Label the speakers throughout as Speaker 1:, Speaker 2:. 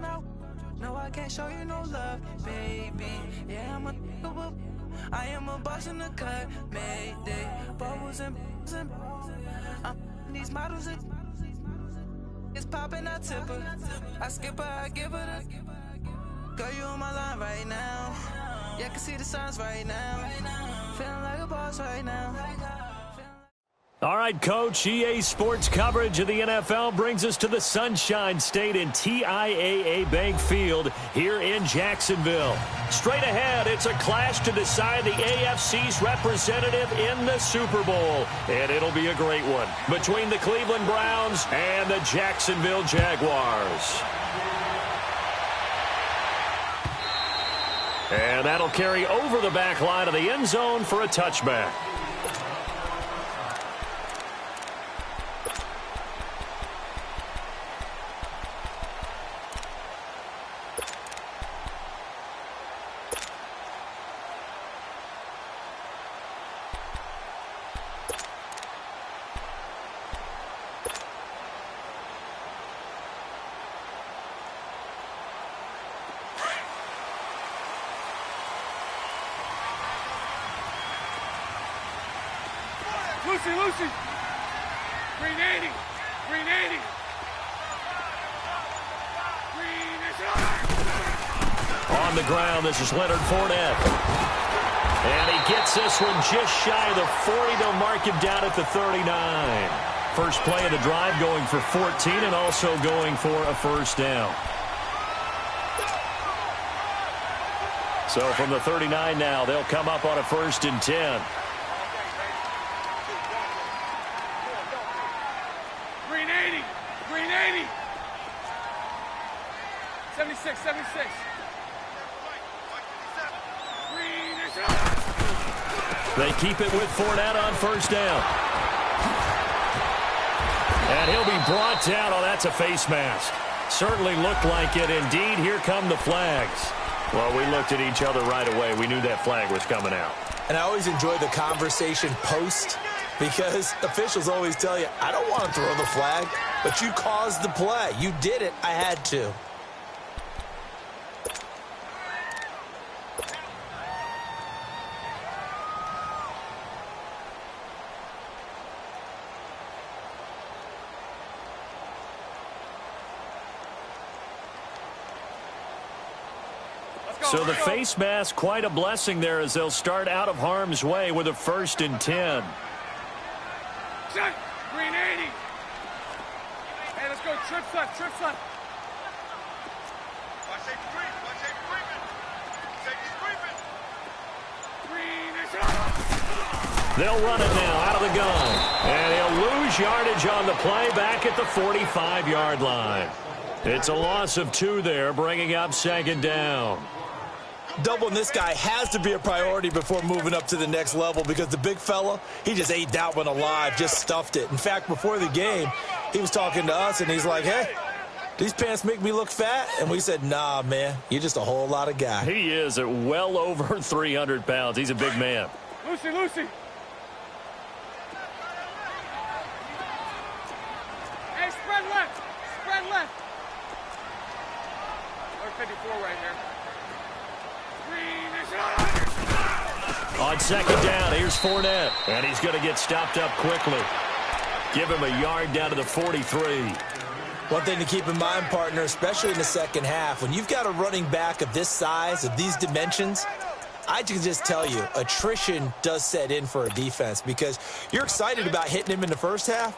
Speaker 1: No, I can't show you no love, baby. Yeah, I am a boss in the cut, Mayday. Bubbles and these models it's popping, I tip her. I skip her, I give her the. Girl, you on my line right now. Yeah, I can see the signs right now. Feeling like a boss right now.
Speaker 2: All right, Coach, EA Sports coverage of the NFL brings us to the Sunshine State in TIAA Bank Field here in Jacksonville. Straight ahead, it's a clash to decide the AFC's representative in the Super Bowl. And it'll be a great one between the Cleveland Browns and the Jacksonville Jaguars. And that'll carry over the back line of the end zone for a touchback.
Speaker 3: Lucy. Green 80. Green 80. Green is high.
Speaker 2: On the ground, this is Leonard Fournette. And he gets this one just shy of the 40. They'll mark him down at the 39. First play of the drive going for 14 and also going for a first down. So from the 39 now, they'll come up on a 1st and 10.
Speaker 3: Green 80. Green 80. 76. Green is high.
Speaker 2: They keep it with Fournette on first down. And he'll be brought down. Oh, that's a face mask. Certainly looked like it. Indeed, here come the flags. Well, we looked at each other right away. We knew that flag was coming out.
Speaker 4: And I always enjoy the conversation post because officials always tell you, I don't want to throw the flag, but you caused the play. You did it. I had to.
Speaker 2: So the face mask, quite a blessing there as they'll start out of harm's way with a 1st and 10.
Speaker 3: Check. Green 80. Hey, let's go. Trips left. Watch safety creeping. Safety's creeping. Green is up.
Speaker 2: They'll run it now out of the gun. And he'll lose yardage on the play back at the 45-yard line. It's a loss of 2 there, bringing up 2nd down.
Speaker 4: Doubling this guy has to be a priority before moving up to the next level because the big fella, he just ate that one alive, just stuffed it. In fact, before the game, he was talking to us, and he's like, hey, these pants make me look fat? And we said, nah, man, you're just a whole lot of guy.
Speaker 2: He is at well over 300 pounds. He's a big man.
Speaker 3: Lucy. Hey, spread left. 54 right here.
Speaker 2: On 2nd down, here's Fournette. And he's going to get stopped up quickly. Give him a yard down to the 43.
Speaker 4: One thing to keep in mind, partner, especially in the second half, when you've got a running back of this size, of these dimensions, I can just tell you, attrition does set in for a defense because you're excited about hitting him in the first half.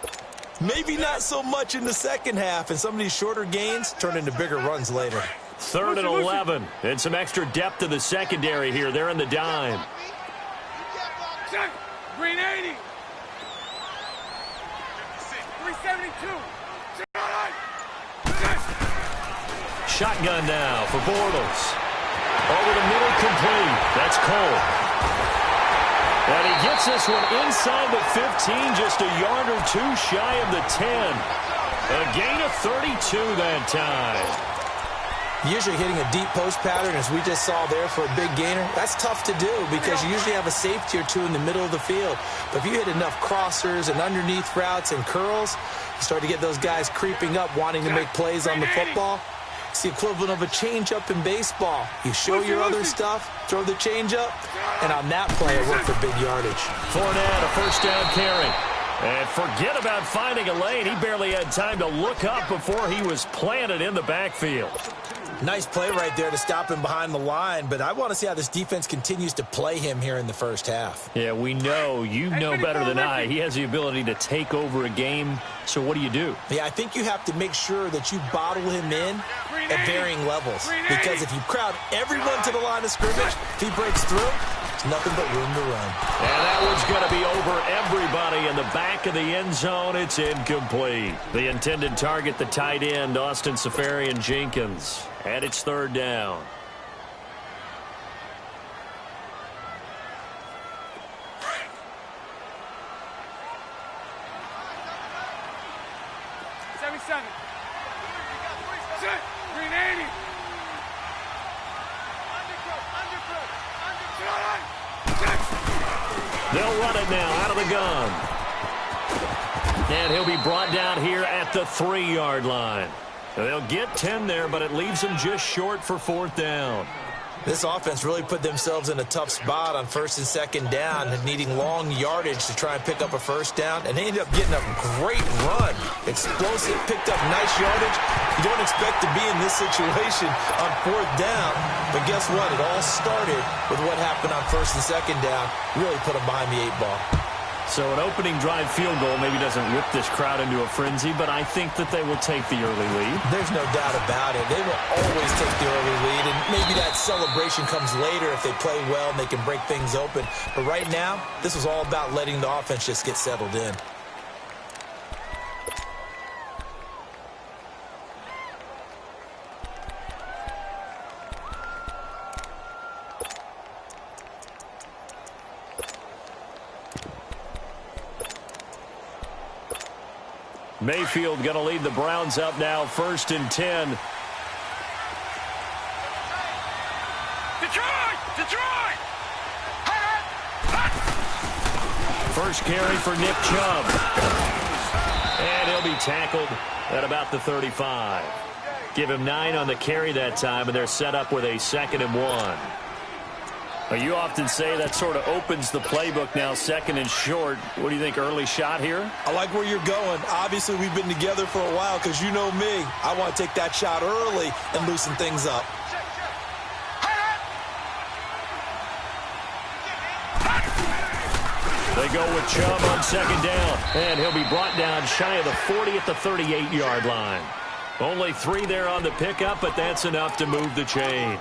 Speaker 4: Maybe not so much in the second half, and some of these shorter gains turn into bigger runs later.
Speaker 2: 3rd and 11, and some extra depth to the secondary here. They're in the dime.
Speaker 3: Check. Green 80. 372.
Speaker 2: Shotgun now for Bortles. Over the middle, complete. That's Cole. And he gets this one inside the 15, just a yard or 2 shy of the 10. A gain of 32 that time.
Speaker 4: Usually hitting a deep post pattern, as we just saw there for a big gainer, that's tough to do because you usually have a safety or 2 in the middle of the field. But if you hit enough crossers and underneath routes and curls, you start to get those guys creeping up, wanting to make plays on the football. It's the equivalent of a changeup in baseball. You show your other stuff, throw the changeup, and on that play, it worked for big yardage.
Speaker 2: Fournette, a first down carry. And forget about finding a lane. He barely had time to look up before he was planted in the backfield.
Speaker 4: Nice play right there to stop him behind the line, but I want to see how this defense continues to play him here in the first half.
Speaker 2: Yeah, we know. You know better than I. He has the ability to take over a game, so what do?
Speaker 4: Yeah, I think you have to make sure that you bottle him in at varying levels, because if you crowd everyone to the line of scrimmage, if he breaks through, there's nothing but room to run.
Speaker 2: And that one's going to be over everybody in the back of the end zone. It's incomplete. The intended target, the tight end, Austin Seferian-Jenkins. And it's third down. They'll run it now out of the gun. And he'll be brought down here at the 3-yard line. They'll get 10 there, but it leaves them just short for fourth down.
Speaker 4: This offense really put themselves in a tough spot on first and second down, needing long yardage to try and pick up a first down, and they ended up getting a great run. Explosive, picked up nice yardage. You don't expect to be in this situation on fourth down, but guess what? It all started with what happened on first and second down. Really put them behind the 8-ball.
Speaker 2: So an opening drive field goal maybe doesn't whip this crowd into a frenzy, but I think that they will take the early lead.
Speaker 4: There's no doubt about it. They will always take the early lead, and maybe that celebration comes later if they play well and they can break things open. But right now, this was all about letting the offense just get settled in.
Speaker 2: Mayfield going to lead the Browns up now, 1st and 10.
Speaker 3: Detroit!
Speaker 2: First carry for Nick Chubb. And he'll be tackled at about the 35. Give him 9 on the carry that time, and they're set up with a 2nd and 1. You often say that sort of opens the playbook now, 2nd and short. What do you think, early shot here?
Speaker 4: I like where you're going. Obviously, we've been together for a while because you know me. I want to take that shot early and loosen things up.
Speaker 2: They go with Chubb on 2nd down, and he'll be brought down shy of the 40 at the 38-yard line. Only 3 there on the pickup, but that's enough to move the chains.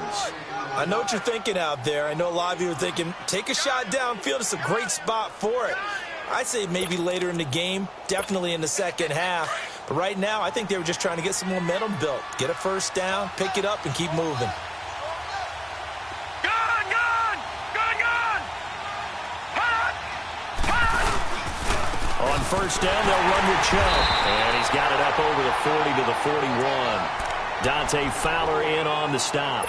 Speaker 4: I know what you're thinking out there. I know a lot of you are thinking, take a shot downfield. It's a great spot for it. I'd say maybe later in the game, definitely in the second half. But right now, I think they were just trying to get some momentum built. Get a first down, pick it up, and keep moving.
Speaker 2: On first down, they'll run with Chubb. And he's got it up over the 40 to the 41. Dante Fowler in on the stop.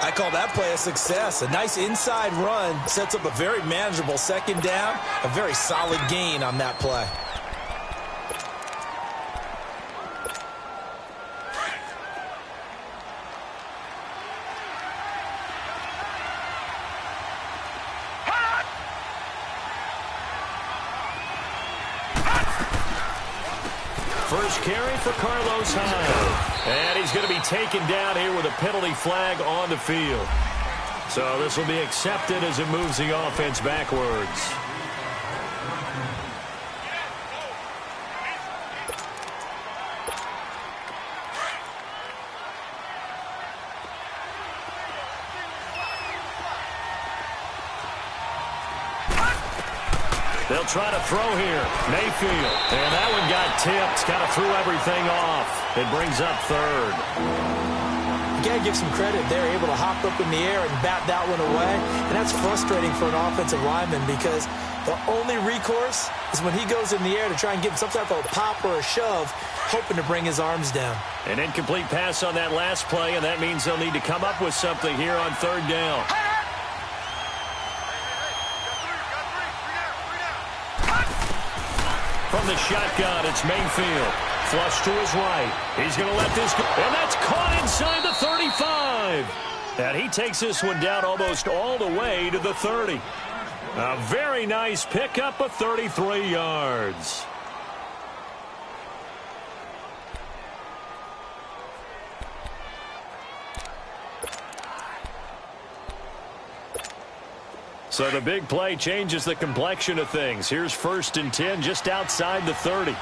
Speaker 4: I call that play a success. A nice inside run sets up a very manageable 2nd down. A very solid gain on that play.
Speaker 2: First carry for Carlos Hyde. And he's going to be taken down here with a penalty flag on the field. So this will be accepted as it moves the offense backwards. They'll try to throw here. Mayfield. And that one got tipped. Kind of threw everything off. It brings up 3rd.
Speaker 4: You got to give some credit. They're able to hop up in the air and bat that one away. And that's frustrating for an offensive lineman because the only recourse is when he goes in the air to try and give some type of a pop or a shove, hoping to bring his arms down.
Speaker 2: An incomplete pass on that last play, and that means they'll need to come up with something here on 3rd down. From the shotgun, it's Mayfield. Flush to his right. He's going to let this go. And that's caught inside the 35. And he takes this one down almost all the way to the 30. A very nice pickup of 33 yards. So the big play changes the complexion of things. Here's 1st and 10 just outside the 30.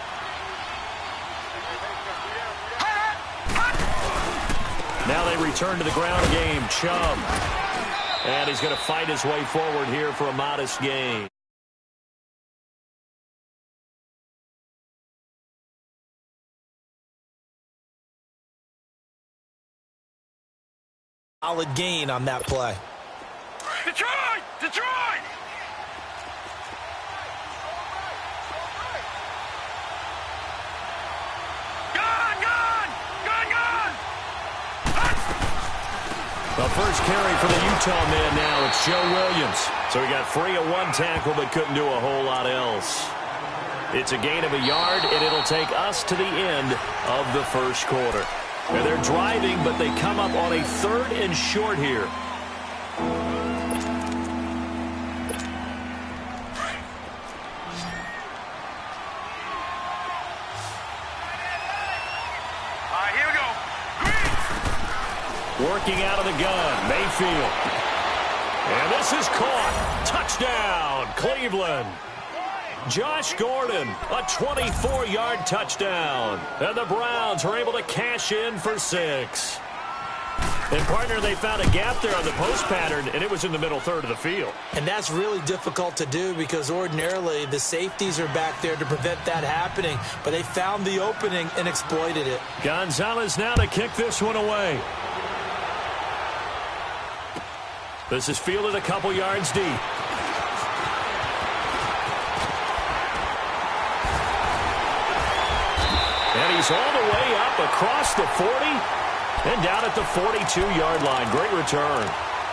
Speaker 2: Now they return to the ground game. Chubb. And he's going to fight his way forward here for a modest gain.
Speaker 4: Solid gain on that play.
Speaker 3: Detroit! Detroit!
Speaker 2: The first carry for the Utah man now, it's Joe Williams. So he got free of one tackle but couldn't do a whole lot else. It's a gain of a yard, and it'll take us to the end of the first quarter. And they're driving, but they come up on a 3rd and short here. Working out of the gun, Mayfield. And this is caught. Touchdown, Cleveland. Josh Gordon, a 24-yard touchdown. And the Browns are able to cash in for 6. And, partner, they found a gap there on the post pattern, and it was in the middle 3rd of the field.
Speaker 4: And that's really difficult to do because ordinarily the safeties are back there to prevent that happening. But they found the opening and exploited it.
Speaker 2: Gonzalez now to kick this one away. This is fielded a couple yards deep. And he's all the way up across the 40 and down at the 42-yard line. Great return.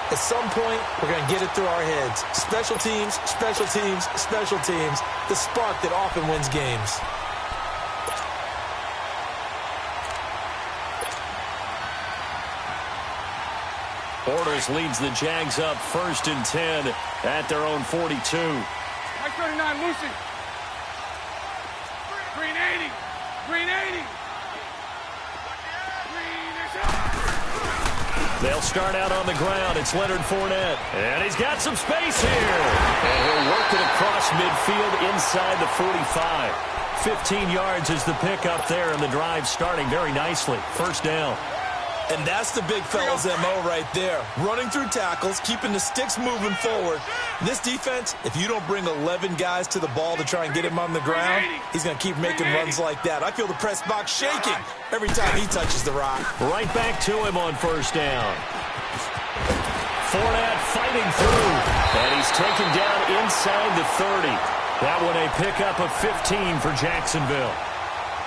Speaker 4: At some point, we're going to get it through our heads. Special teams, special teams, special teams. The spark that often wins games.
Speaker 2: Borders leads the Jags up 1st and 10 at their own 42.
Speaker 3: Mike 39, Lucy. Green 80. Green 80. Green is up.
Speaker 2: They'll start out on the ground. It's Leonard Fournette. And he's got some space here. And he'll work it across midfield inside the 45. 15 yards is the pickup there, and the drive starting very nicely. 1st down.
Speaker 4: And that's the big fella's MO right there. Running through tackles, keeping the sticks moving forward. This defense, if you don't bring 11 guys to the ball to try and get him on the ground, he's going to keep making runs like that. I feel the press box shaking every time he touches the rock.
Speaker 2: Right back to him on 1st down. Fournette fighting through. And he's taken down inside the 30. That one a pickup of 15 for Jacksonville.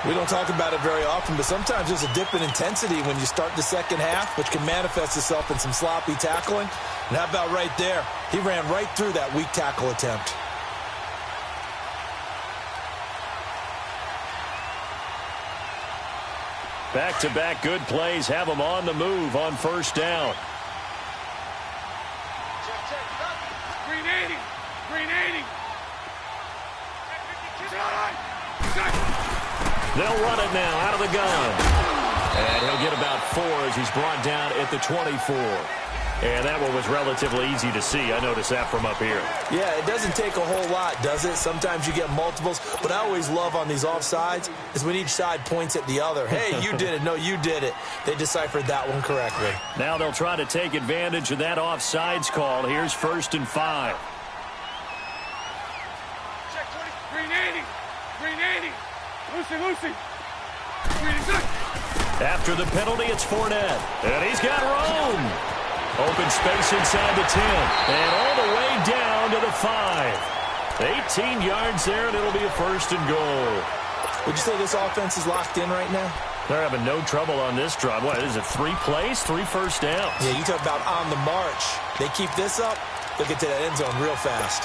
Speaker 4: We don't talk about it very often, but sometimes there's a dip in intensity when you start the second half, which can manifest itself in some sloppy tackling. And how about right there? He ran right through that weak tackle attempt.
Speaker 2: Back-to-back good plays have them on the move on 1st down.
Speaker 3: Green 80. Green 80.
Speaker 2: They'll run it now out of the gun. And he'll get about 4 as he's brought down at the 24. And that one was relatively easy to see. I noticed that from up here.
Speaker 4: Yeah, it doesn't take a whole lot, does it? Sometimes you get multiples. But I always love on these offsides is when each side points at the other. Hey, you did it. No, you did it. They deciphered that one correctly.
Speaker 2: Now they'll try to take advantage of that offsides call. Here's 1st and 5.
Speaker 3: Green 80. Green 80. Lucy.
Speaker 2: After the penalty, it's Fournette. And he's got room. Open space inside the 10. And all the way down to the 5. 18 yards there, and it'll be a 1st and goal.
Speaker 4: Would you say this offense is locked in right now?
Speaker 2: They're having no trouble on this drive. What, is it 3 plays, 3 first downs?
Speaker 4: Yeah, you talk about on the march. They keep this up, they'll get to that end zone real fast.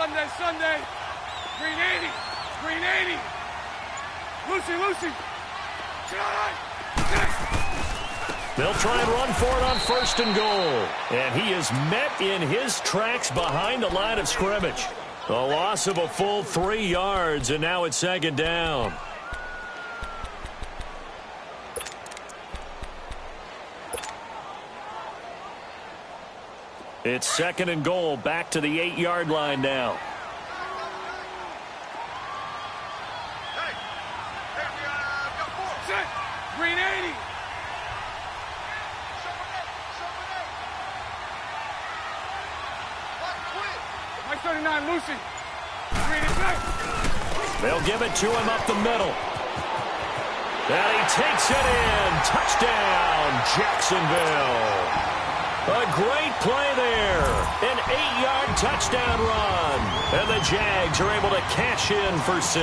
Speaker 3: Sunday. Green 80. Green 80. Lucy.
Speaker 2: They'll try and run for it on 1st and goal. And he is met in his tracks behind the line of scrimmage. A loss of a full 3 yards, and now it's 2nd down. It's 2nd and goal, back to the 8-yard line now.
Speaker 3: Green 80. Mike 39, Lucy. Green is back.
Speaker 2: They'll give it to him up the middle. And he takes it in. Touchdown, Jacksonville. A great play there. An 8-yard touchdown run. And the Jags are able to cash in for 6.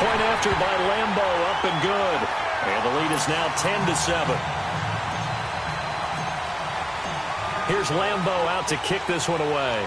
Speaker 2: Point after by Lambeau, up and good. And the lead is now 10-7. Here's Lambeau out to kick this one away.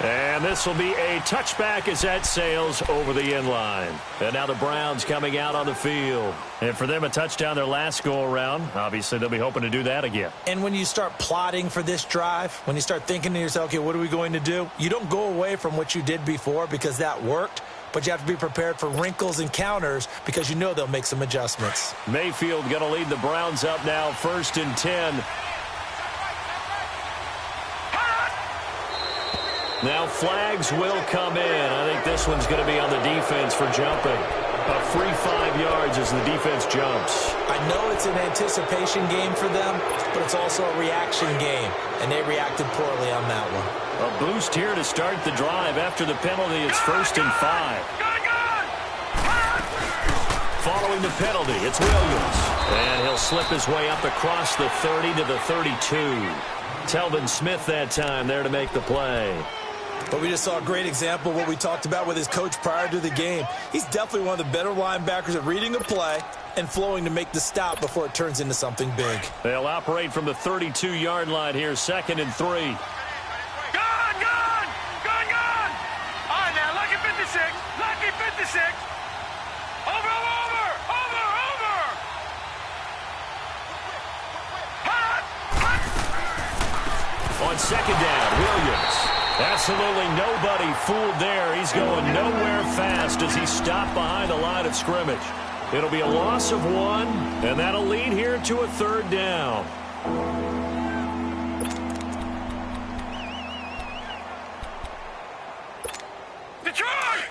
Speaker 2: And this will be a touchback as that sails over the end line. And now the Browns coming out on the field. And for them, a touchdown their last go-around. Obviously, they'll be hoping to do that again.
Speaker 4: And when you start plotting for this drive, when you start thinking to yourself, okay, what are we going to do? You don't go away from what you did before because that worked. But you have to be prepared for wrinkles and counters because you know they'll make some adjustments.
Speaker 2: Mayfield going to lead the Browns up now, 1st and 10. Now flags will come in. I think this one's going to be on the defense for jumping. A free 5 yards as the defense jumps.
Speaker 4: I know it's an anticipation game for them, but it's also a reaction game, and they reacted poorly on that one.
Speaker 2: A boost here to start the drive. After the penalty, it's 1st and 5. Following the penalty, it's Williams. And he'll slip his way up across the 30 to the 32. Telvin Smith that time there to make the play.
Speaker 4: But we just saw a great example of what we talked about with his coach prior to the game. He's definitely one of the better linebackers at reading a play and flowing to make the stop before it turns into something big.
Speaker 2: They'll operate from the 32-yard line here, 2nd and 3.
Speaker 3: Gone! All right, now, lucky 56. Lucky 56. Over!
Speaker 2: On 2nd down, Williams. Absolutely nobody fooled there. He's going nowhere fast as he's stopped behind the line of scrimmage. It'll be a loss of 1, and that'll lead here to a 3rd down.
Speaker 3: Detroit!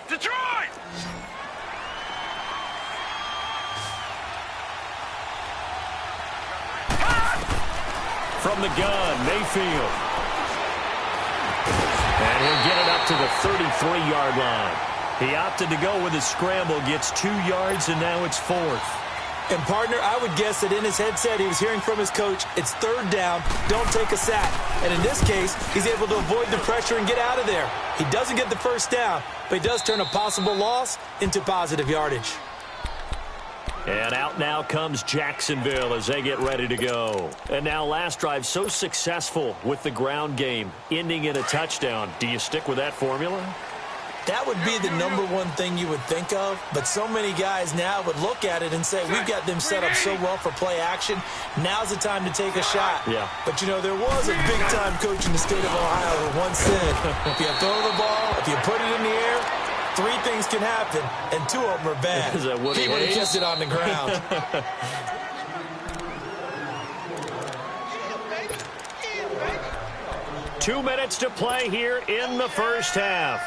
Speaker 2: From the gun, Mayfield. And he'll get it up to the 33-yard line. He opted to go with his scramble, gets 2 yards, and now it's 4th.
Speaker 4: And, partner, I would guess that in his headset he was hearing from his coach, it's 3rd down, don't take a sack. And in this case, he's able to avoid the pressure and get out of there. He doesn't get the 1st down, but he does turn a possible loss into positive yardage.
Speaker 2: And out now comes Jacksonville as they get ready to go. And now last drive so successful with the ground game, ending in a touchdown. Do you stick with that formula?
Speaker 4: That would be the #1 thing you would think of, but so many guys now would look at it and say, we've got them set up so well for play action, now's the time to take a shot.
Speaker 2: Yeah.
Speaker 4: But, you know, there was a big-time coach in the state of Ohio who once said, if you throw the ball, if you put it in the air, 3 things can happen, and 2 of them are bad.
Speaker 2: Is that what
Speaker 4: he would have kept it on the ground.
Speaker 2: 2 minutes to play here in the first half.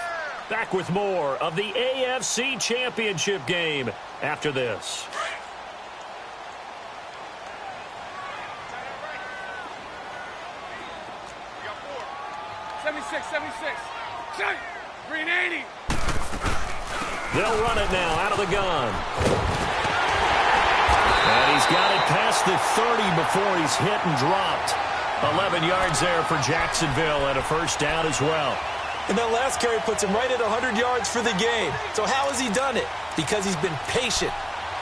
Speaker 2: Back with more of the AFC Championship game after this.
Speaker 3: Green 80.
Speaker 2: They'll run it now out of the gun. And he's got it past the 30 before he's hit and dropped. 11 yards there for Jacksonville and a 1st down as well.
Speaker 4: And that last carry puts him right at 100 yards for the game. So how has he done it? Because he's been patient.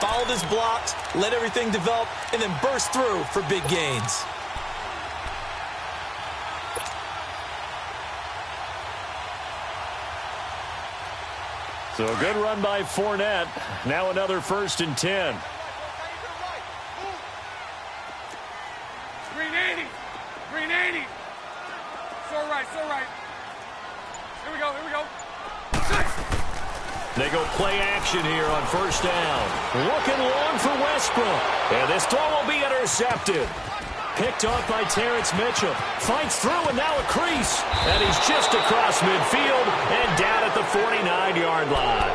Speaker 4: followed his blocks, let everything develop, and then burst through for big gains.
Speaker 2: So a good run by Fournette. Now another 1st and 10.
Speaker 3: Green 80. Green 80. So right, so right. Here we go, here we go.
Speaker 2: They go play action here on 1st down. Looking long for Westbrook. And this throw will be intercepted. Picked off by Terrence Mitchell. Fights through and now a crease. And he's just across midfield and down at the 49-yard line.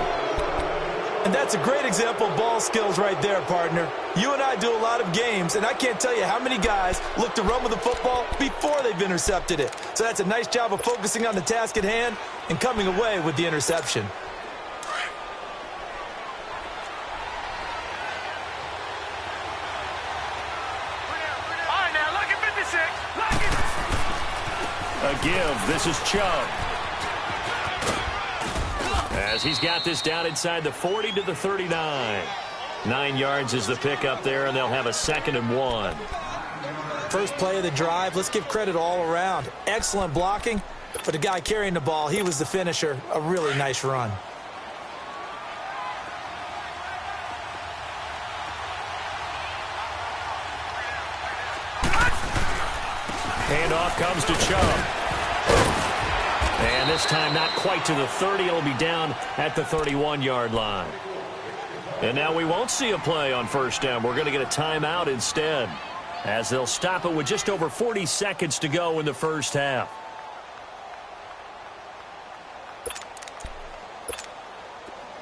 Speaker 4: And that's a great example of ball skills right there, partner. You and I do a lot of games, and I can't tell you how many guys look to run with the football before they've intercepted it. So that's a nice job of focusing on the task at hand and coming away with the interception.
Speaker 2: A give. This is Chubb. As he's got this down inside the 40 to the 39. 9 yards is the pickup there, and they'll have a 2nd and 1.
Speaker 4: First play of the drive, let's give credit all around. Excellent blocking, but the guy carrying the ball, he was the finisher. A really nice run.
Speaker 2: Handoff comes to Chubb. And this time not quite to the 30. It'll be down at the 31-yard line. And now we won't see a play on 1st down. We're going to get a timeout instead, as they'll stop it with just over 40 seconds to go in the 1st half.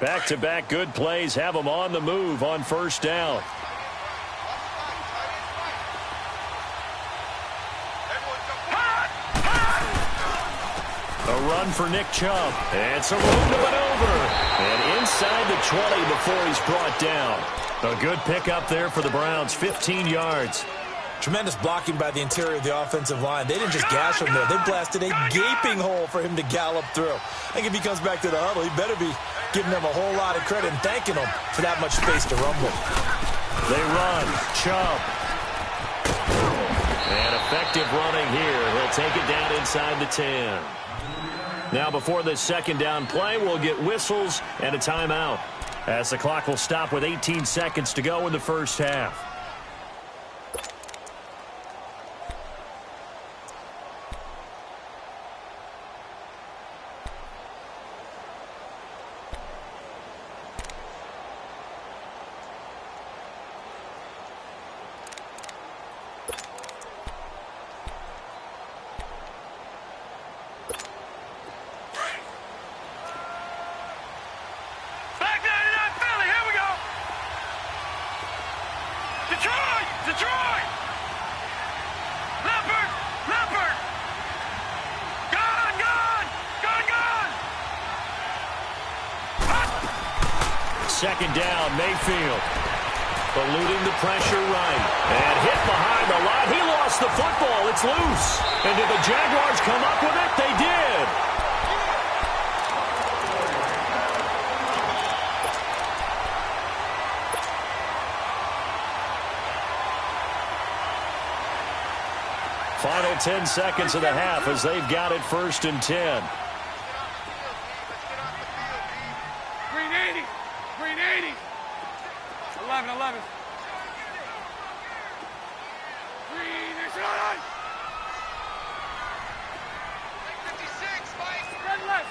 Speaker 2: Back-to-back good plays have them on the move on 1st down. A run for Nick Chubb. And some room to maneuver. And inside the 20 before he's brought down. A good pickup there for the Browns. 15 yards.
Speaker 4: Tremendous blocking by the interior of the offensive line. They didn't just gash him there. They blasted a gaping hole for him to gallop through. I think if he comes back to the huddle, he better be giving them a whole lot of credit and thanking them for that much space to rumble.
Speaker 2: They run. Chubb. And effective running here. He'll take it down inside the 10. Now before this 2nd down play, we'll get whistles and a timeout, as the clock will stop with 18 seconds to go in the 1st half.
Speaker 3: Detroit! Leopard! Leopard! Gone! Gone! Gone! Gone!
Speaker 2: 2nd down, Mayfield. Eluding the pressure right. And hit behind the line. He lost the football. It's loose. And did the Jaguars come up with it? They did. Final 10 seconds of the half as they've got it 1st and 10.
Speaker 3: Green 80. Green 80. 11. Green 89. 56, Mike. Spread left.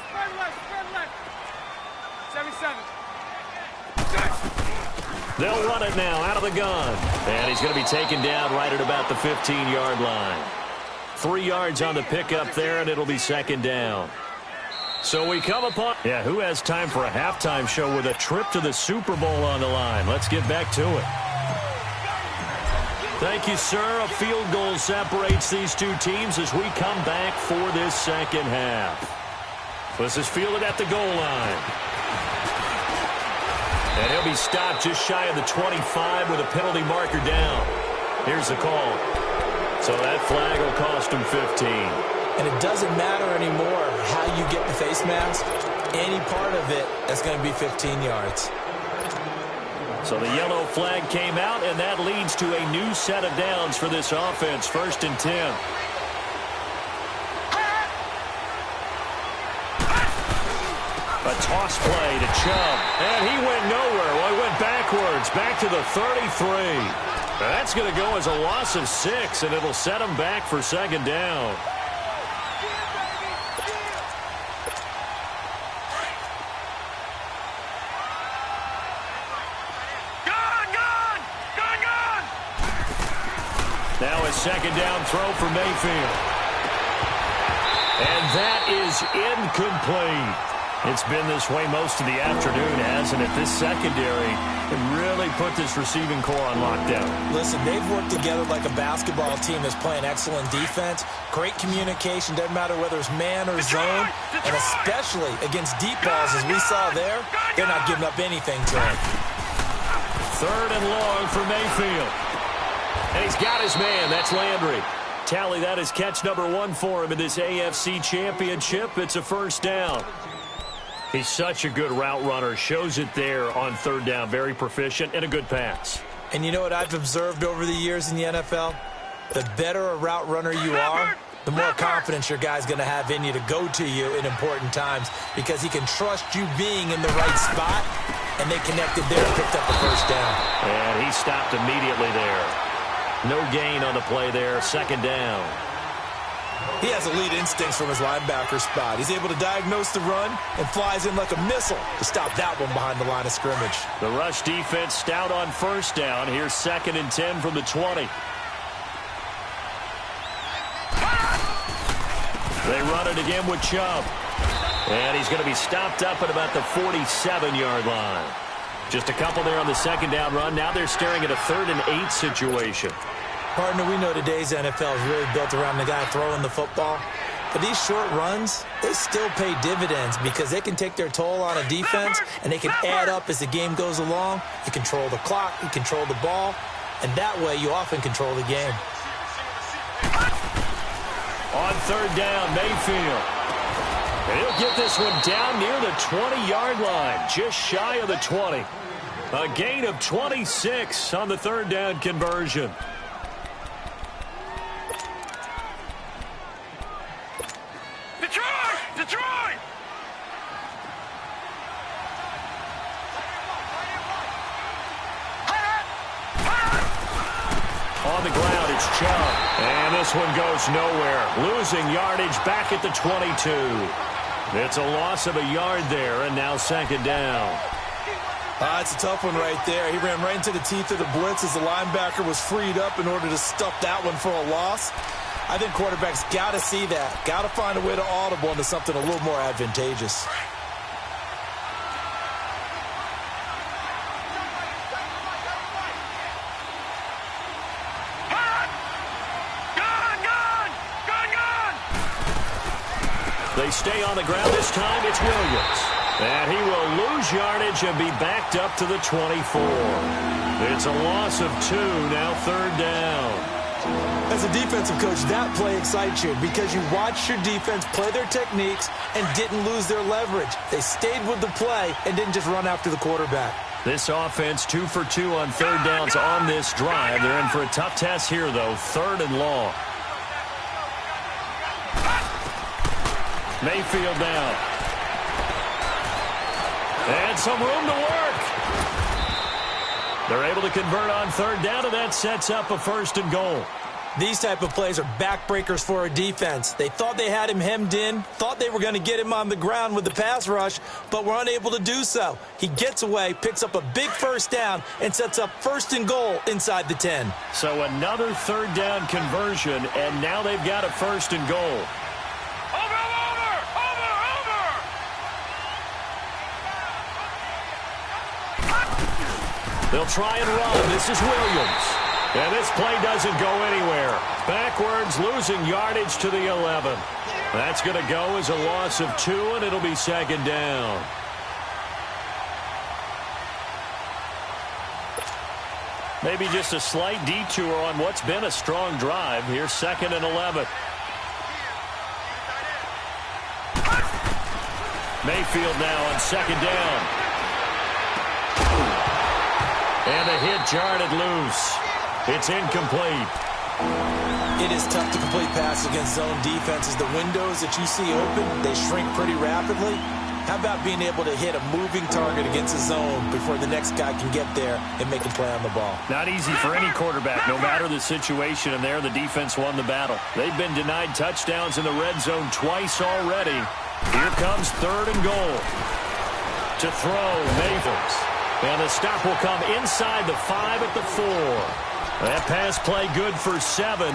Speaker 3: 77.
Speaker 2: They'll run it now out of the gun. And he's going to be taken down right at about the 15-yard line. 3 yards on the pickup there, and it'll be 2nd down. So we come upon... Yeah, who has time for a halftime show with a trip to the Super Bowl on the line? Let's get back to it. Thank you, sir. A field goal separates these two teams as we come back for this 2nd half. This is fielded at the goal line. And he'll be stopped just shy of the 25 with a penalty marker down. Here's the call. So that flag will cost him 15.
Speaker 4: And it doesn't matter anymore how you get the face mask. Any part of it, that's going to be 15 yards.
Speaker 2: So the yellow flag came out, and that leads to a new set of downs for this offense. 1st and 10. A toss play to Chubb, and he went nowhere. Well, he went backwards, back to the 33. That's going to go as a loss of 6, and it'll set him back for 2nd down. Now a 2nd down throw for Mayfield. And that is incomplete. It's been this way most of the afternoon, hasn't it? This secondary can really put this receiving core on lockdown.
Speaker 4: Listen, they've worked together like a basketball team that's playing excellent defense. Great communication, doesn't matter whether it's man or zone. And especially against deep balls, as we saw there, they're not giving up anything to him.
Speaker 2: 3rd and long for Mayfield. And he's got his man. That's Landry. Tally, that is catch number 1 for him in this AFC Championship. It's a 1st down. He's such a good route runner. Shows it there on 3rd down. Very proficient and a good pass.
Speaker 4: And you know what I've observed over the years in the NFL? The better a route runner you are, the more confidence your guy's going to have in you to go to you in important times because he can trust you being in the right spot, and they connected there and picked up the 1st down.
Speaker 2: And he stopped immediately there. No gain on the play there. 2nd down.
Speaker 4: He has elite instincts from his linebacker spot. He's able to diagnose the run and flies in like a missile to stop that one behind the line of scrimmage.
Speaker 2: The rush defense stout on 1st down. Here's 2nd and 10 from the 20. They run it again with Chubb. And he's going to be stopped up at about the 47-yard line. Just a couple there on the 2nd down run. Now they're staring at a 3rd and 8 situation.
Speaker 4: Partner, we know today's NFL is really built around the guy throwing the football. But these short runs, they still pay dividends because they can take their toll on a defense, and they can add up as the game goes along. You control the clock, you control the ball, and that way you often control the game.
Speaker 2: On 3rd down, Mayfield. And he'll get this one down near the 20-yard line, just shy of the 20. A gain of 26 on the 3rd down conversion.
Speaker 3: Detroit!
Speaker 2: On the ground, it's Chubb. And this one goes nowhere. Losing yardage back at the 22. It's a loss of a yard there, and now 2nd down.
Speaker 4: It's a tough one right there. He ran right into the teeth of the blitz as the linebacker was freed up in order to stuff that one for a loss. I think quarterbacks got to see that. Got to find a way to audible into something a little more advantageous.
Speaker 2: They stay on the ground. This time it's Williams. And he will lose yardage and be backed up to the 24. It's a loss of 2, now 3rd down.
Speaker 4: As a defensive coach, that play excites you because you watched your defense play their techniques and didn't lose their leverage. They stayed with the play and didn't just run after the quarterback.
Speaker 2: This offense 2 for 2 on 3rd downs on this drive. They're in for a tough test here, though. 3rd and long. Mayfield down. And some room to work. They're able to convert on 3rd down, and that sets up a 1st and goal.
Speaker 4: These type of plays are backbreakers for a defense. They thought they had him hemmed in, thought they were going to get him on the ground with the pass rush, but were unable to do so. He gets away, picks up a big 1st down, and sets up 1st and goal inside the 10.
Speaker 2: So another 3rd down conversion, and now they've got a 1st and goal. They'll try and run. This is Williams. And this play doesn't go anywhere. Backwards, losing yardage to the 11. That's going to go as a loss of 2, and it'll be 2nd down. Maybe just a slight detour on what's been a strong drive. Here's 2nd and 11. Mayfield now on 2nd down. darted loose. It's incomplete.
Speaker 4: It is tough to complete passes against zone defenses. The windows that you see open, they shrink pretty rapidly. How about being able to hit a moving target against a zone before the next guy can get there and make a play on the ball?
Speaker 2: Not easy for any quarterback, no matter the situation, and there the defense won the battle. They've been denied touchdowns in the red zone twice already. Here comes 3rd and goal. To throw, Mayfield. And the stop will come inside the 5 at the 4. That pass play good for 7,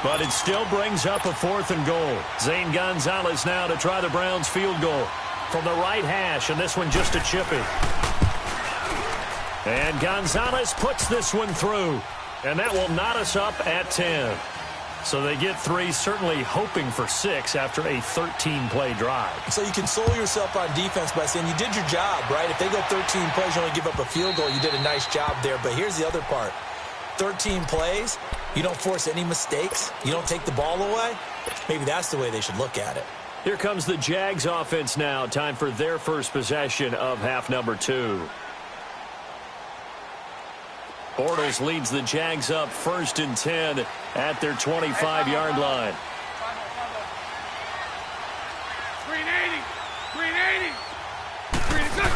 Speaker 2: but it still brings up a 4th and goal. Zane Gonzalez now to try the Browns field goal from the right hash, and this one just a chippy. And Gonzalez puts this one through, and that will knot us up at 10. So they get 3, certainly hoping for 6 after a 13-play drive.
Speaker 4: So you console yourself on defense by saying you did your job, right? If they go 13 plays, you only give up a field goal, you did a nice job there. But here's the other part. 13 plays, you don't force any mistakes, you don't take the ball away. Maybe that's the way they should look at it.
Speaker 2: Here comes the Jags offense now. Time for their first possession of half number 2. Bortles leads the Jags up 1st and 10 at their 25-yard line.
Speaker 3: Green 80. Green 80. Green is good.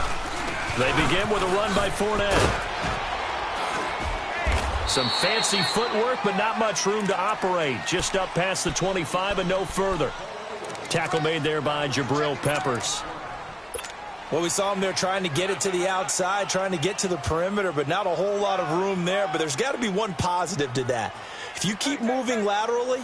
Speaker 2: They begin with a run by Fournette. Some fancy footwork, but not much room to operate. Just up past the 25 and no further. Tackle made there by Jabril Peppers.
Speaker 4: Well, we saw him there trying to get it to the outside, trying to get to the perimeter, but not a whole lot of room there. But there's got to be one positive to that. If you keep moving laterally,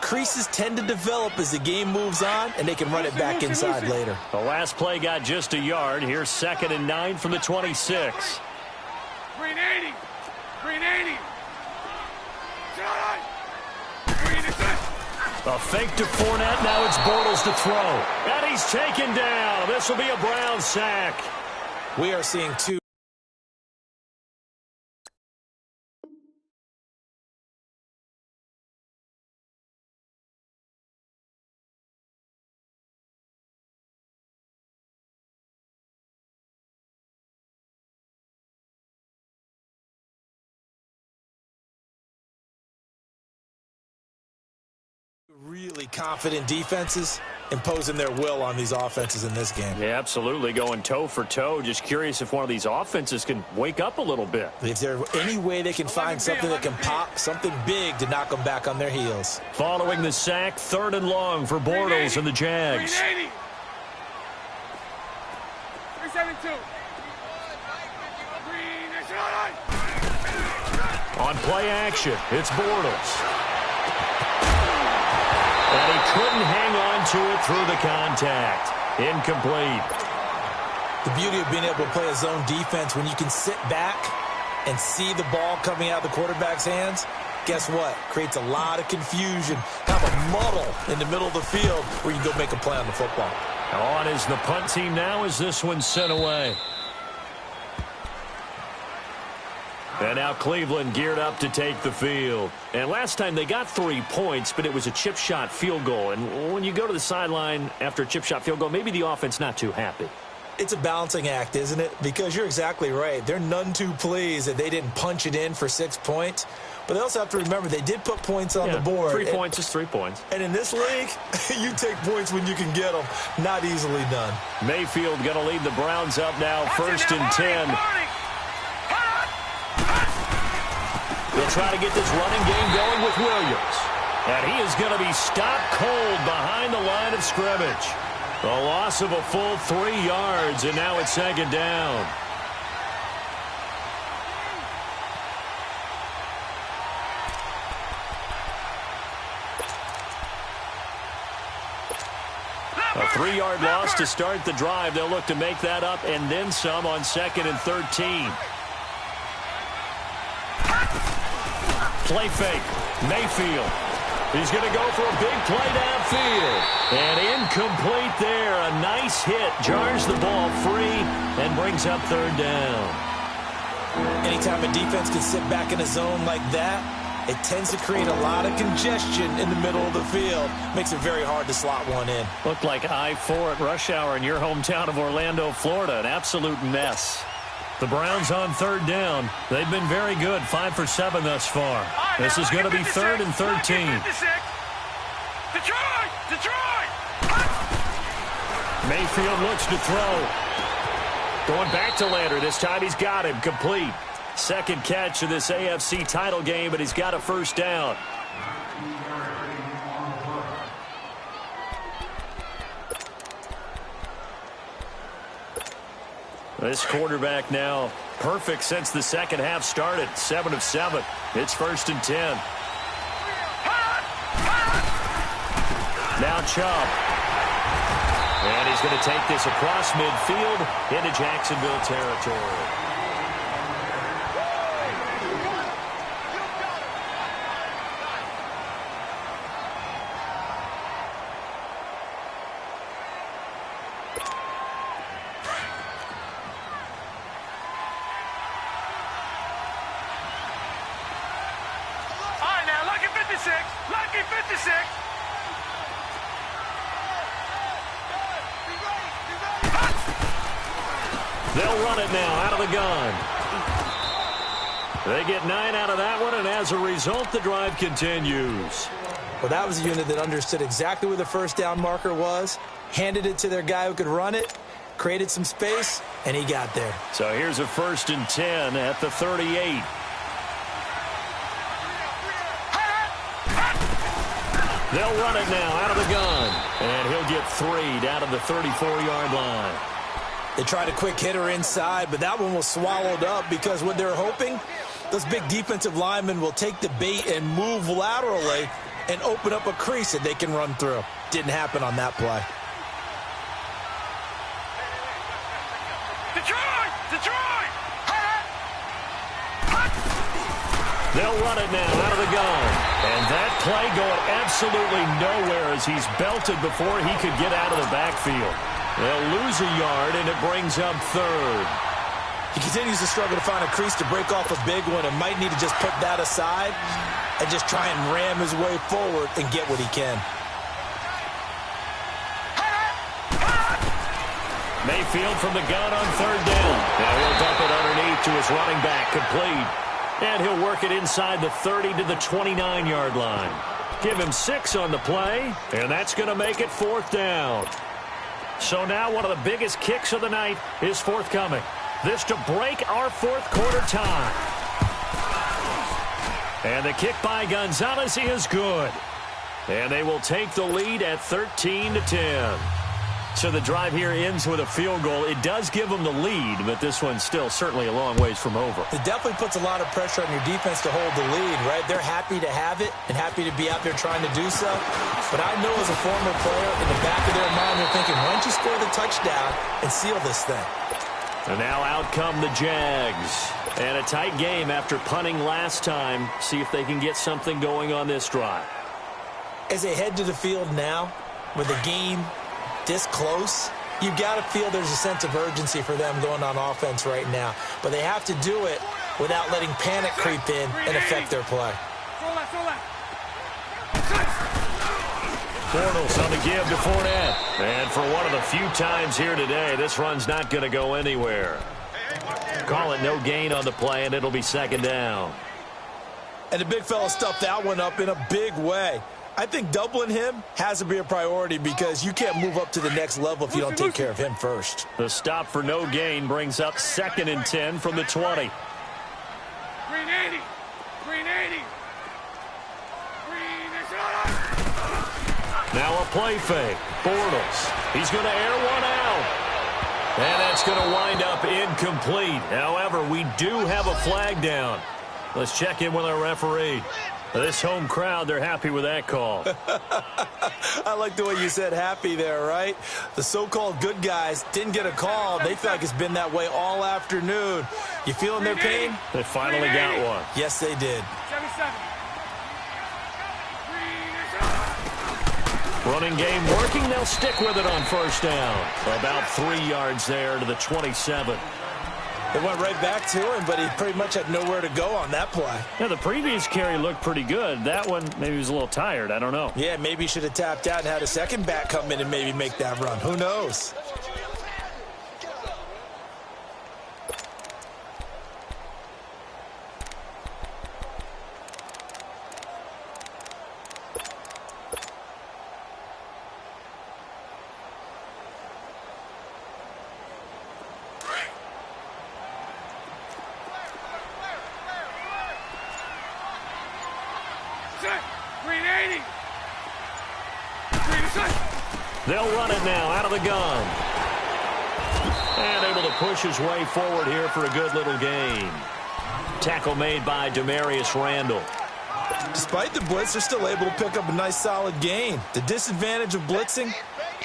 Speaker 4: creases tend to develop as the game moves on, and they can run it back inside later.
Speaker 2: The last play got just a yard. Here's 2nd and 9 from the 26.
Speaker 3: Green 80. Green 80. Green is good.
Speaker 2: A fake to Fournette. Now it's Bortles to throw. And he's taken down. This will be a Brown sack.
Speaker 4: We are seeing 2. Really confident defenses imposing their will on these offenses in this game.
Speaker 2: Yeah, absolutely. Going toe for toe. Just curious if one of these offenses can wake up a little bit.
Speaker 4: If there's any way they can find something that can pop, something big to knock them back on their heels.
Speaker 2: Following the sack, 3rd and long for Bortles and the Jags.
Speaker 3: 380. 372.
Speaker 2: On play action, it's Bortles. And he couldn't hang on to it through the contact. Incomplete.
Speaker 4: The beauty of being able to play a zone defense when you can sit back and see the ball coming out of the quarterback's hands, guess what? Creates a lot of confusion, kind of a muddle in the middle of the field where you can go make a play on the football.
Speaker 2: On is the punt team now as this one's sent away. And now Cleveland geared up to take the field. And last time they got 3 points, but it was a chip shot field goal. And when you go to the sideline after a chip shot field goal, maybe the offense not too happy.
Speaker 4: It's a balancing act, isn't it? Because you're exactly right. They're none too pleased that they didn't punch it in for 6 points. But they also have to remember they did put points on the board.
Speaker 2: 3 points is 3 points.
Speaker 4: And in this league, you take points when you can get them. Not easily done.
Speaker 2: Mayfield going to lead the Browns up now, 1st and 10. They'll try to get this running game going with Williams. And he is going to be stopped cold behind the line of scrimmage. A loss of a full 3 yards, and now it's 2nd down. A 3-yard loss to start the drive. They'll look to make that up and then some on 2nd and 13. Play fake. Mayfield. He's going to go for a big play downfield. And incomplete there. A nice hit. Jars the ball free and brings up 3rd down.
Speaker 4: Anytime a defense can sit back in a zone like that, it tends to create a lot of congestion in the middle of the field. Makes it very hard to slot one in.
Speaker 2: Looked like I-4 at rush hour in your hometown of Orlando, Florida. An absolute mess. The Browns on 3rd down. They've been very good, 5 for 7 thus far. This is going to be 3rd and 13.
Speaker 3: Detroit!
Speaker 2: Mayfield looks to throw. Going back to Lander. This time he's got him complete. Second catch of this AFC title game, but he's got a first down. This quarterback now perfect since the second half started. 7 of 7. It's 1st and 10. Now Chubb. And he's going to take this across midfield into Jacksonville territory.
Speaker 3: Lucky 56.
Speaker 2: They'll run it now out of the gun. They get 9 out of that one, and as a result, the drive continues.
Speaker 4: Well, that was a unit that understood exactly where the first down marker was, handed it to their guy who could run it, created some space, and he got there.
Speaker 2: So here's a 1st and 10 at the 38. They'll run it now out of the gun, and he'll get 3 down to the 34-yard line.
Speaker 4: They tried a quick hitter inside, but that one was swallowed up because what they're hoping, those big defensive linemen will take the bait and move laterally and open up a crease that they can run through. Didn't happen on that play.
Speaker 3: Detroit!
Speaker 2: They'll run it now out of the gun. And that play going absolutely nowhere as he's belted before he could get out of the backfield. They'll lose a yard, and it brings up 3rd.
Speaker 4: He continues to struggle to find a crease to break off a big one and might need to just put that aside and just try and ram his way forward and get what he can.
Speaker 2: Mayfield from the gun on 3rd down. Now he'll dump it underneath to his running back, complete. And he'll work it inside the 30 to the 29-yard line. Give him 6 on the play, and that's going to make it 4th down. So now one of the biggest kicks of the night is forthcoming. This to break our 4th quarter tie. And the kick by Gonzalez is good. And they will take the lead at 13-10. So the drive here ends with a field goal. It does give them the lead, but this one's still certainly a long ways from over.
Speaker 4: It definitely puts a lot of pressure on your defense to hold the lead, right? They're happy to have it and happy to be out there trying to do so. But I know as a former player, in the back of their mind, they're thinking, why don't you score the touchdown and seal this thing?
Speaker 2: And now out come the Jags. And a tight game after punting last time. See if they can get something going on this drive.
Speaker 4: As they head to the field now, with the game this close, you've got to feel there's a sense of urgency for them going on offense right now. But they have to do it without letting panic creep in and affect their play.
Speaker 2: Bortles on the give to Fournette. And for one of the few times here today, this run's not going to go anywhere. Call it no gain on the play, and it'll be 2nd down.
Speaker 4: And the big fella stuffed that one up in a big way. I think doubling him has to be a priority because you can't move up to the next level if you don't take care of him first.
Speaker 2: The stop for no gain brings up 2nd and 10 from the 20.
Speaker 3: Green 80.
Speaker 2: Now a play fake. Bortles. He's going to air one out. And that's going to wind up incomplete. However, we do have a flag down. Let's check in with our referee. This home crowd, they're happy with that call.
Speaker 4: I like the way you said happy there, right? The so-called good guys didn't get a call. They feel like it's been that way all afternoon. You feeling their pain?
Speaker 2: They finally got one.
Speaker 4: Yes, they did.
Speaker 3: 77.
Speaker 2: Running game working. They'll stick with it on 1st down. About 3 yards there to the 27.
Speaker 4: It went right back to him, but he pretty much had nowhere to go on that play.
Speaker 2: Yeah, the previous carry looked pretty good. That one, maybe he was a little tired. I don't know.
Speaker 4: Yeah, maybe he should have tapped out and had a second back come in and maybe make that run. Who knows?
Speaker 3: Set. Green 80. Green set.
Speaker 2: They'll run it now out of the gun. And able to push his way forward here for a good little gain. Tackle made by Demarius Randall.
Speaker 4: Despite the blitz, they're still able to pick up a nice solid gain. The disadvantage of blitzing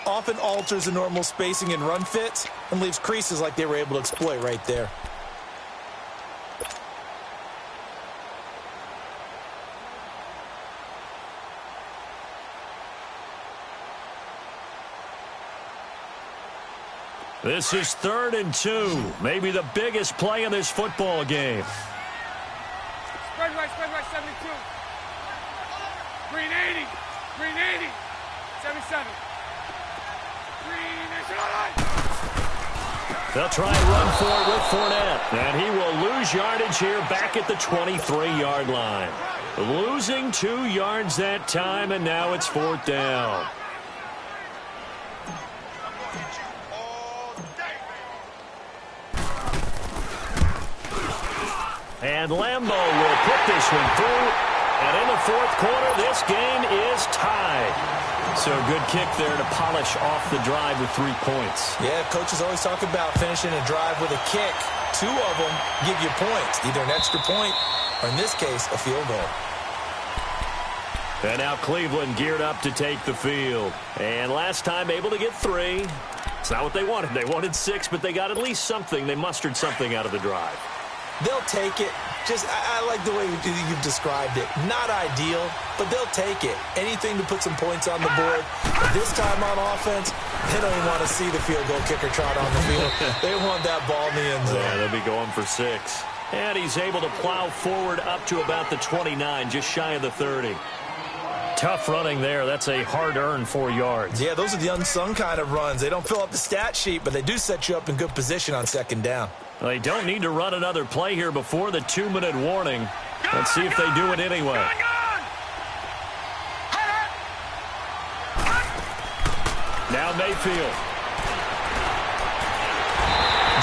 Speaker 4: often alters the normal spacing and run fits and leaves creases like they were able to exploit right there.
Speaker 2: This is 3rd and 2. Maybe the biggest play in this football game.
Speaker 3: Spread right, 72. Green 80. Green 80. 77. Green national line.
Speaker 2: They'll try and run for it with Fournette. And he will lose yardage here back at the 23-yard line. Losing 2 yards that time, and now it's 4th down. And Lambeau will put this one through. And in the 4th quarter, this game is tied. So a good kick there to polish off the drive with 3 points.
Speaker 4: Yeah, coaches always talk about finishing a drive with a kick. 2 of them give you points, either an extra point or, in this case, a field goal.
Speaker 2: And now Cleveland geared up to take the field. And last time able to get 3. It's not what they wanted. They wanted 6, but they got at least something. They mustered something out of the drive.
Speaker 4: They'll take it. I like the way you've described it. Not ideal, but they'll take it. Anything to put some points on the board. But this time on offense, they don't even want to see the field goal kicker trot on the field. They want that ball in the end zone.
Speaker 2: Yeah, they'll be going for 6. And he's able to plow forward up to about the 29, just shy of the 30. Tough running there. That's a hard-earned 4 yards.
Speaker 4: Yeah, those are the unsung kind of runs. They don't fill up the stat sheet, but they do set you up in good position on 2nd down.
Speaker 2: They don't need to run another play here before the 2-minute warning. Let's see if they do it anyway. Now Mayfield.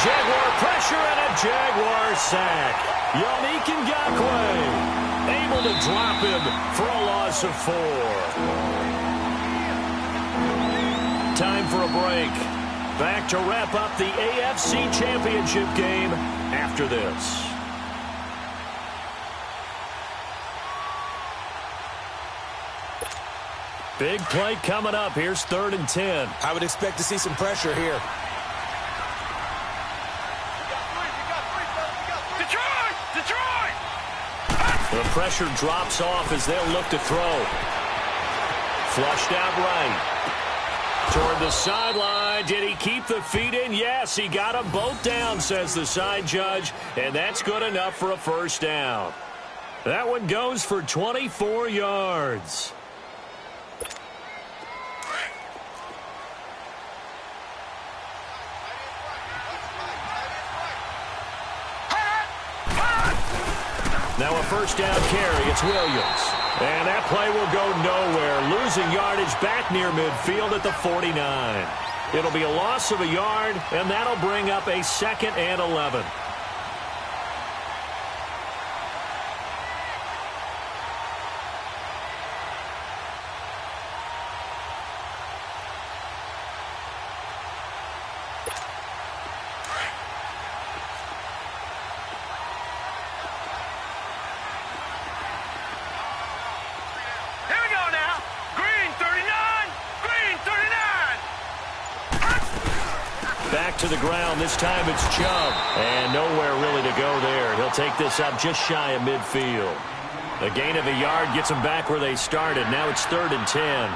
Speaker 2: Jaguar pressure and a Jaguar sack. Yannick Ngakoue able to drop him for a loss of 4. Time for a break. Back to wrap up the AFC Championship game after this. Big play coming up. Here's 3rd and 10.
Speaker 4: I would expect to see some pressure here.
Speaker 3: Detroit!
Speaker 2: The pressure drops off as they'll look to throw. Flushed out right. Toward the sideline. Did he keep the feet in? Yes, he got them both down, says the side judge, and that's good enough for a 1st down. That one goes for 24 yards. Now a 1st down carry. It's Williams. And that play will go nowhere. Losing yardage back near midfield at the 49. It'll be a loss of a yard, and that'll bring up a 2nd and 11. Back to the ground. This time it's Chubb. And nowhere really to go there. He'll take this up just shy of midfield. A gain of a yard gets them back where they started. Now it's 3rd and 10.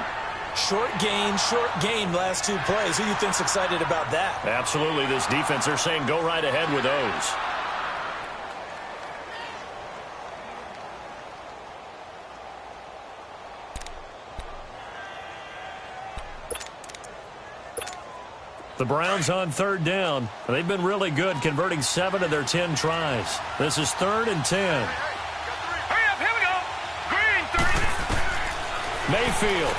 Speaker 4: Short gain last 2 plays. Who do you think's excited about that?
Speaker 2: Absolutely. This defense, they're saying go right ahead with those. The Browns on 3rd down. They've been really good, converting 7 of their 10 tries. This is 3rd and 10.
Speaker 3: Hurry up, here we go. Green 30.
Speaker 2: Mayfield.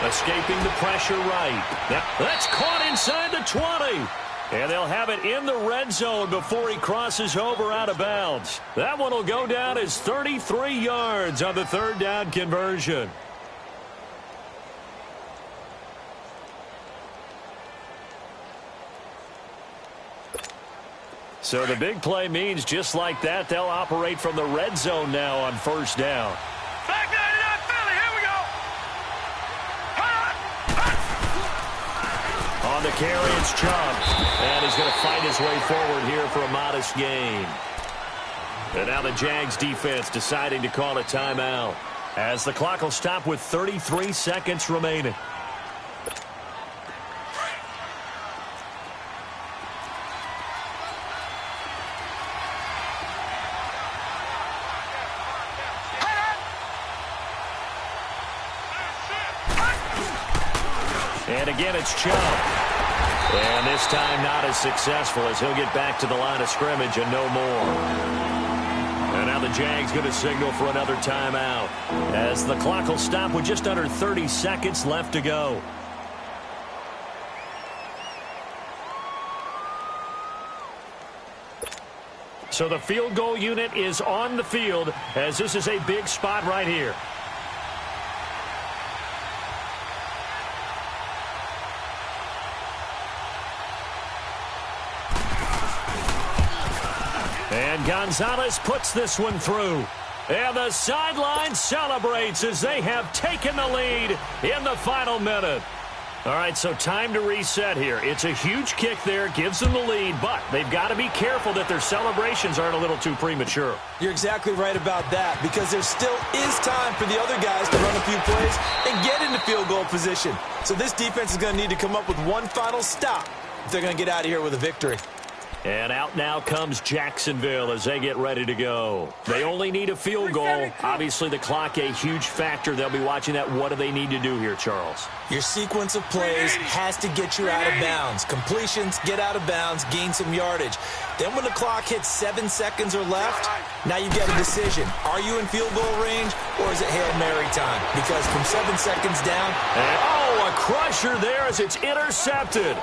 Speaker 2: Escaping the pressure right. Now, that's caught inside the 20. And they'll have it in the red zone before he crosses over out of bounds. That one will go down as 33 yards on the third down conversion. So the big play means just like that, they'll operate from the red zone now on first down.
Speaker 3: Back 99 Philly, here we go.
Speaker 2: On the carry, it's Chubb. And he's going to fight his way forward here for a modest gain. And now the Jags defense deciding to call a timeout, as the clock will stop with 33 seconds remaining. And again, it's Chubb. And this time not as successful, as he'll get back to the line of scrimmage and no more. And now the Jags going to signal for another timeout, as the clock will stop with just under 30 seconds left to go. So the field goal unit is on the field, as this is a big spot right here. And Gonzalez puts this one through. And the sideline celebrates as they have taken the lead in the final minute. All right, so time to reset here. It's a huge kick there, gives them the lead, but they've got to be careful that their celebrations aren't a little too premature.
Speaker 4: You're exactly right about that, because there still is time for the other guys to run a few plays and get into field goal position. So this defense is going to need to come up with one final stop if they're going to get out of here with a victory.
Speaker 2: And out now comes Jacksonville as they get ready to go. They only need a field goal. Obviously, the clock a huge factor. They'll be watching that. What do they need to do here, Charles?
Speaker 4: Your sequence of plays has to get you out of bounds. Completions, get out of bounds, gain some yardage. Then when the clock hits 7 seconds or left, now you get a decision. Are you in field goal range, or is it Hail Mary time? Because from 7 seconds down...
Speaker 2: And, oh, a crusher there as it's intercepted.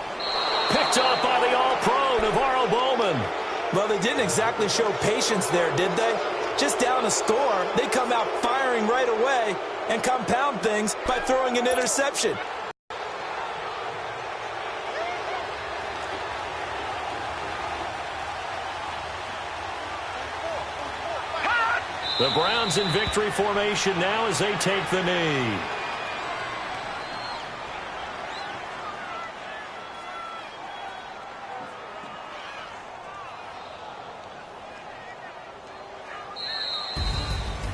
Speaker 2: Picked off by the All-Pro, Navarro Bowman.
Speaker 4: Well, they didn't exactly show patience there, did they? Just down a score, they come out firing right away and compound things by throwing an interception.
Speaker 2: The Browns in victory formation now as they take the knee.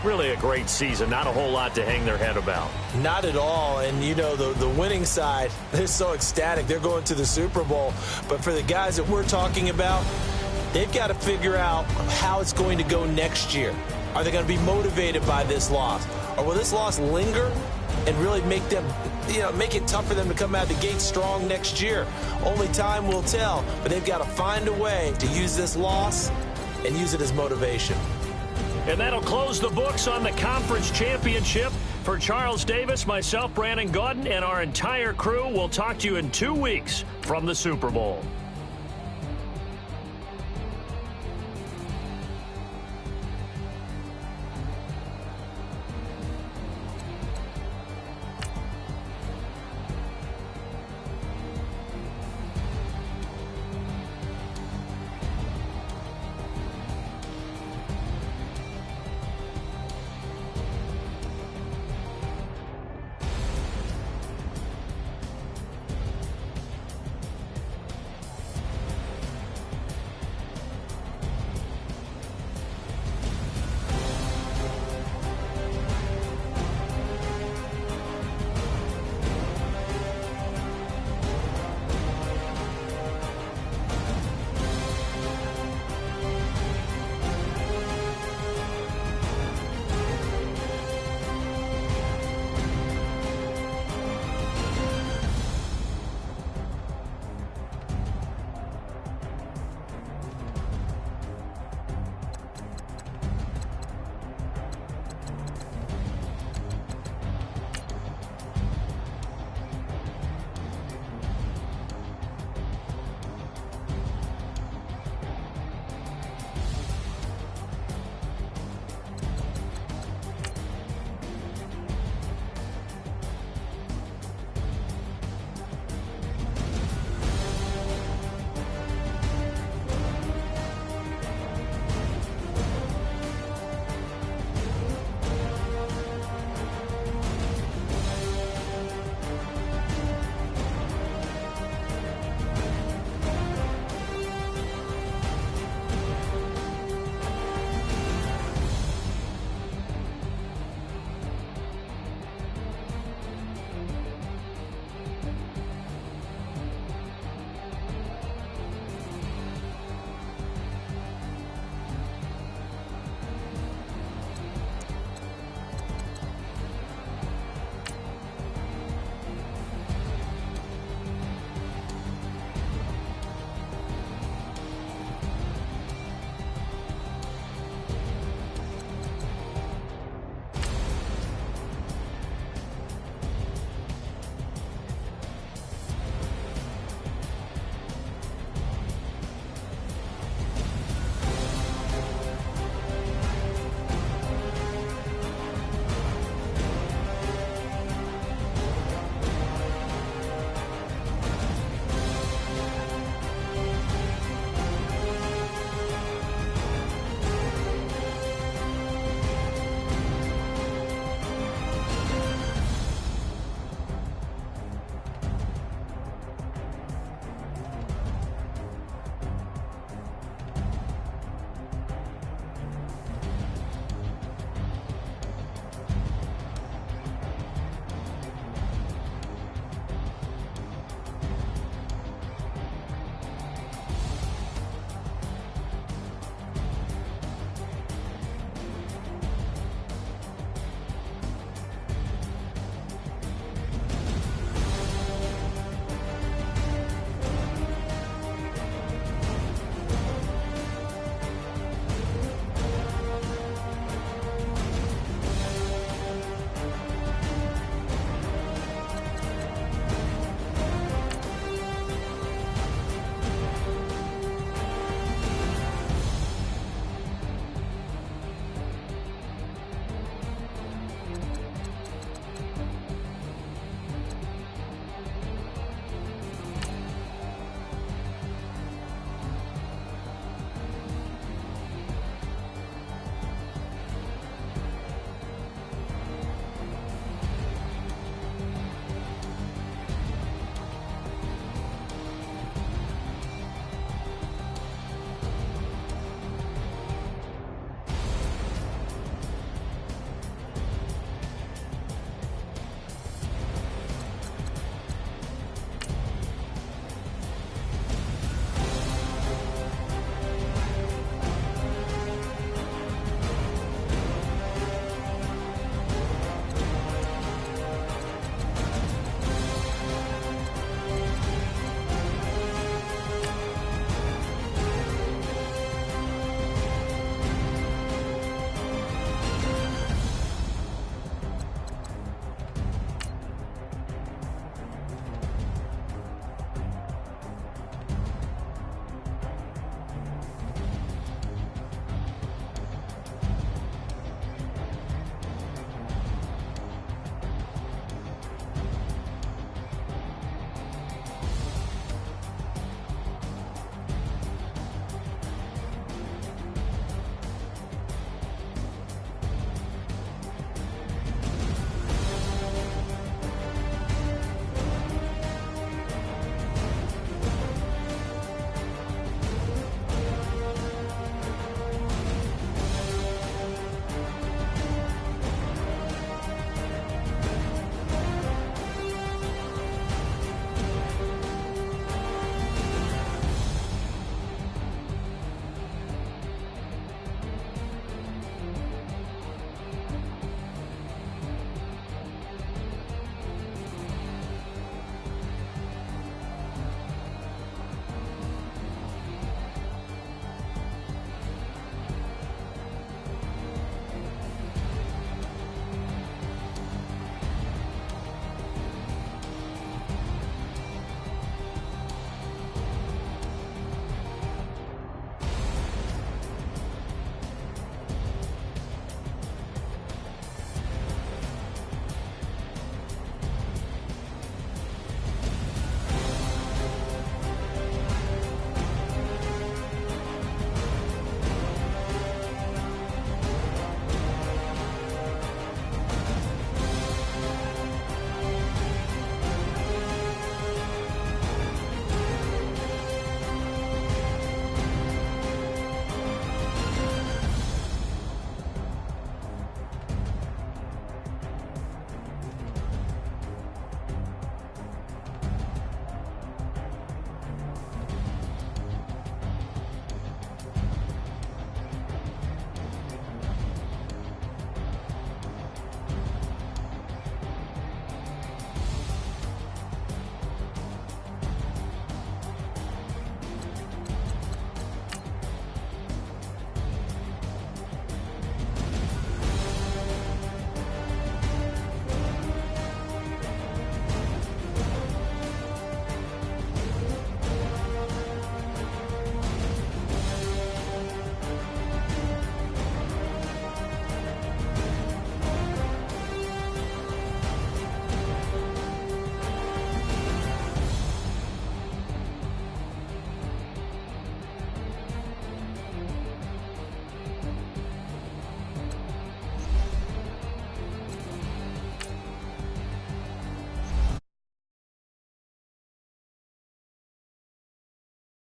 Speaker 2: Really a great season. Not a whole lot to hang their head about.
Speaker 4: Not at all. And, you know, the winning side, they're so ecstatic. They're going to the Super Bowl. But for the guys that we're talking about, they've got to figure out how it's going to go next year. Are they going to be motivated by this loss? Or will this loss linger and really make them, make it tough for them to come out the gate strong next year? Only time will tell. But they've got to find a way to use this loss and use it as motivation.
Speaker 2: And that'll close the books on the conference championship. For Charles Davis, myself, Brandon Gaudin, and our entire crew, we'll talk to you in 2 weeks from the Super Bowl.